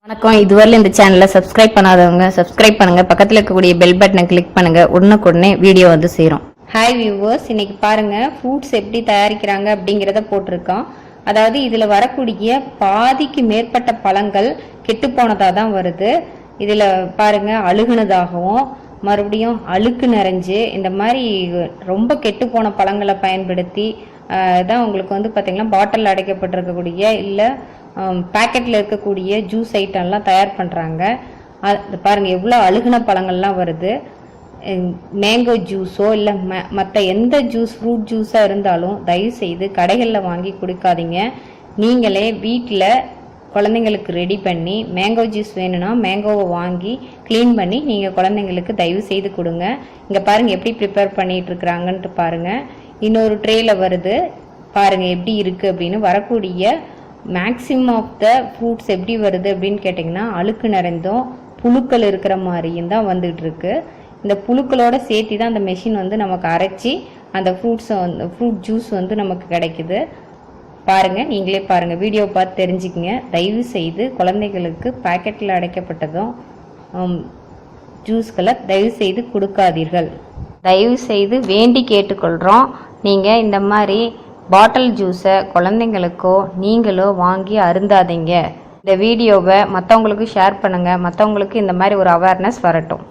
வணக்கம். இதுவரையிலும் இந்த சேனலை சப்ஸ்கிரைப் பண்ணாதவங்க சப்ஸ்கிரைப் பண்ணுங்க, பக்கத்தில் இருக்கக்கூடிய பெல் பட்டனை கிளிக் பண்ணுங்க. உடனுக்குடனே வீடியோ வந்து சேரும். ஹாய் வியூவர்ஸ், இன்னைக்கு பாருங்க ஃப்ரூட்ஸ் எப்படி தயாரிக்கிறாங்க அப்படிங்கிறத போட்டிருக்கோம். அதாவது இதில் வரக்கூடிய பாதிக்கு மேற்பட்ட பழங்கள் கெட்டு போனதாக தான் வருது. இதில் பாருங்க அழுகுனதாகவும் மறுபடியும் அழுக்கு நிறைஞ்சு இந்த மாதிரி ரொம்ப கெட்டு போன பழங்களை பயன்படுத்தி தான் உங்களுக்கு வந்து பார்த்தீங்கன்னா பாட்டில் அடைக்கப்பட்டிருக்கக்கூடிய இல்லை பேக்கெட்டில் இருக்கக்கூடிய ஜூஸ் ஐட்டம்லாம் தயார் பண்ணுறாங்க. அது பாருங்கள் எவ்வளோ அழுகுன பழங்கள்லாம் வருது. மேங்கோ ஜூஸோ இல்லை மற்ற எந்த ஜூஸ் ஃப்ரூட் ஜூஸாக இருந்தாலும் தயவுசெய்து கடைகளில் வாங்கி குடிக்காதீங்க. நீங்களே வீட்டில் குழந்தைங்களுக்கு ரெடி பண்ணி மேங்கோ ஜூஸ் வேணும்னா மேங்கோவை வாங்கி க்ளீன் பண்ணி நீங்கள் குழந்தைங்களுக்கு தயவு செய்து கொடுங்க. இங்கே பாருங்கள் எப்படி ப்ரிப்பேர் பண்ணிகிட்டு இருக்கிறாங்கன்ட்டு பாருங்கள். இன்னொரு ட்ரேயில் வருது பாருங்கள் எப்படி இருக்குது அப்படின்னு. வரக்கூடிய மேக்ஸிமம் ஆஃப் த ஃப்ரூட்ஸ் எப்படி வருது அப்படின்னு கேட்டிங்கன்னா அழுக்கு நிறைந்தும் புழுக்கள் இருக்கிற மாதிரியும் தான் வந்துகிட்டு இருக்கு. இந்த புழுக்களோட சேர்த்து தான் அந்த மெஷின் வந்து நமக்கு அரைச்சி அந்த ஃப்ரூட் ஜூஸ் வந்து நமக்கு கிடைக்குது. பாருங்கள், நீங்களே பாருங்கள், வீடியோ பார்த்து தெரிஞ்சுக்கங்க. தயவு செய்து குழந்தைகளுக்கு பாக்கெட்டில் அடைக்கப்பட்டதும் ஜூஸ்களை தயவு செய்து கொடுக்காதீர்கள். தயவு செய்து வேண்டி கேட்டுக்கொள்கிறோம். நீங்கள் இந்த மாதிரி பாட்டில் ஜூஸை குழந்தைங்களுக்கோ நீங்களோ வாங்கி அருந்தாதீங்க. இந்த வீடியோவை மற்றவங்களுக்கு ஷேர் பண்ணுங்கள். மற்றவங்களுக்கு இந்த மாதிரி ஒரு அவேர்னஸ் வரட்டும்.